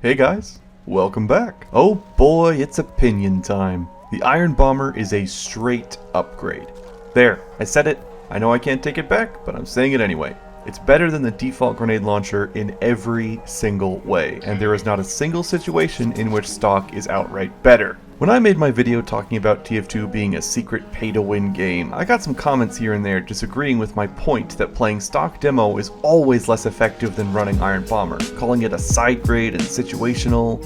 Hey guys, welcome back. Oh boy, it's opinion time. The Iron Bomber is a straight upgrade. There, I said it. I know I can't take it back, but I'm saying it anyway. It's better than the default grenade launcher in every single way, and there is not a single situation in which stock is outright better. When I made my video talking about TF2 being a secret pay-to-win game, I got some comments here and there disagreeing with my point that playing stock demo is always less effective than running Iron Bomber, calling it a side grade and situational.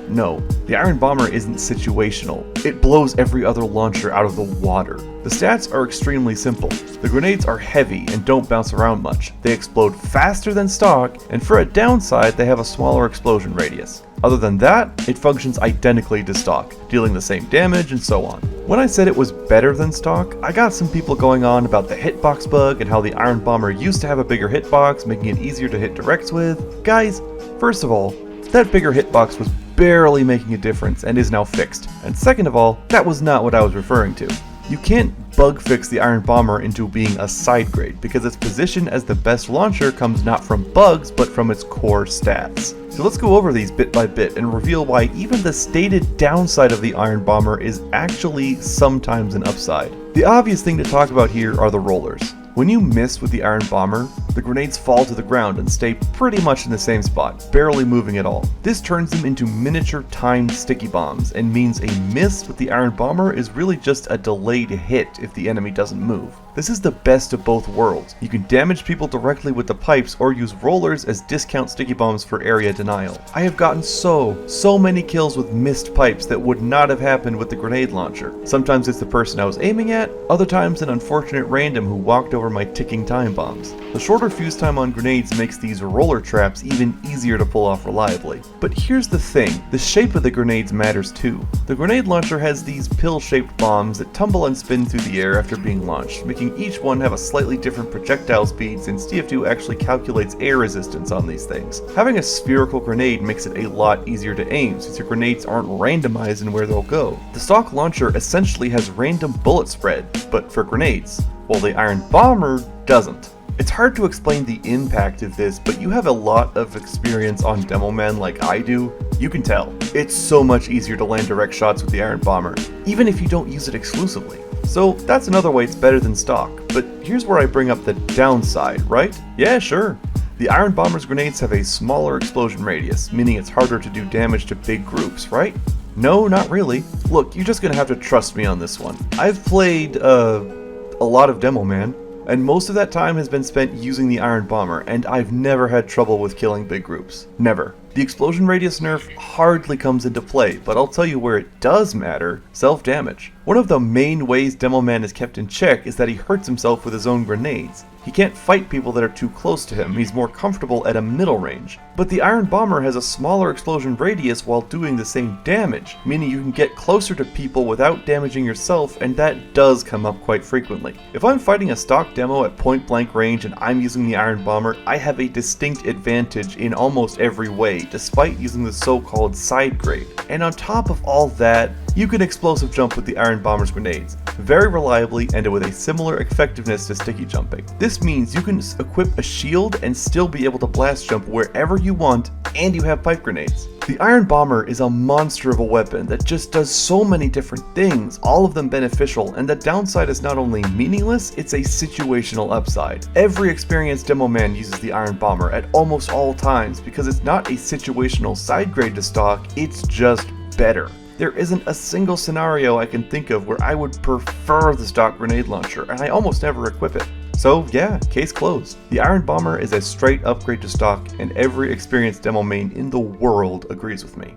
No. The Iron Bomber isn't situational. It blows every other launcher out of the water. The stats are extremely simple. The grenades are heavy and don't bounce around much. They explode faster than stock, and for a downside, they have a smaller explosion radius. Other than that, it functions identically to stock, dealing the same damage and so on. When I said it was better than stock, I got some people going on about the hitbox bug and how the Iron Bomber used to have a bigger hitbox, making it easier to hit directs with. Guys, first of all, that bigger hitbox was barely making a difference and is now fixed. And second of all, that was not what I was referring to. You can't bug fix the Iron Bomber into being a side grade because its position as the best launcher comes not from bugs but from its core stats. So let's go over these bit by bit and reveal why even the stated downside of the Iron Bomber is actually sometimes an upside. The obvious thing to talk about here are the rollers. When you miss with the Iron Bomber, the grenades fall to the ground and stay pretty much in the same spot, barely moving at all. This turns them into miniature timed sticky bombs and means a miss with the Iron Bomber is really just a delayed hit if the enemy doesn't move. This is the best of both worlds. You can damage people directly with the pipes or use rollers as discount sticky bombs for area denial. I have gotten so many kills with missed pipes that would not have happened with the grenade launcher. Sometimes it's the person I was aiming at, other times an unfortunate random who walked over my ticking time bombs. The shorter fuse time on grenades makes these roller traps even easier to pull off reliably. But here's the thing, the shape of the grenades matters too. The grenade launcher has these pill-shaped bombs that tumble and spin through the air after being launched, making each one have a slightly different projectile speed since TF2 actually calculates air resistance on these things. Having a spherical grenade makes it a lot easier to aim since your grenades aren't randomized in where they'll go. The stock launcher essentially has random bullet spread, but for grenades, while the Iron Bomber doesn't. It's hard to explain the impact of this, but you have a lot of experience on Demo Man like I do. You can tell. It's so much easier to land direct shots with the Iron Bomber, even if you don't use it exclusively. So that's another way it's better than stock. But here's where I bring up the downside, right? Yeah, sure. The Iron Bomber's grenades have a smaller explosion radius, meaning it's harder to do damage to big groups, right? No, not really. Look, you're just gonna have to trust me on this one. I've played, a lot of Demo Man, and most of that time has been spent using the Iron Bomber, and I've never had trouble with killing big groups. Never. The explosion radius nerf hardly comes into play, but I'll tell you where it does matter: self-damage. One of the main ways Demo Man is kept in check is that he hurts himself with his own grenades. He can't fight people that are too close to him, he's more comfortable at a middle range. But the Iron Bomber has a smaller explosion radius while doing the same damage, meaning you can get closer to people without damaging yourself, and that does come up quite frequently. If I'm fighting a stock demo at point blank range and I'm using the Iron Bomber, I have a distinct advantage in almost every way, despite using the so-called side grade. And on top of all that, you can explosive jump with the Iron Bomber's grenades, very reliably and with a similar effectiveness to sticky jumping. This means you can equip a shield and still be able to blast jump wherever you want, and you have pipe grenades. The Iron Bomber is a monster of a weapon that just does so many different things, all of them beneficial, and the downside is not only meaningless, it's a situational upside. Every experienced demo man uses the Iron Bomber at almost all times because it's not a situational side grade to stock, it's just better. There isn't a single scenario I can think of where I would prefer the stock grenade launcher, and I almost never equip it. So yeah, case closed. The Iron Bomber is a straight upgrade to stock, and every experienced demo main in the world agrees with me.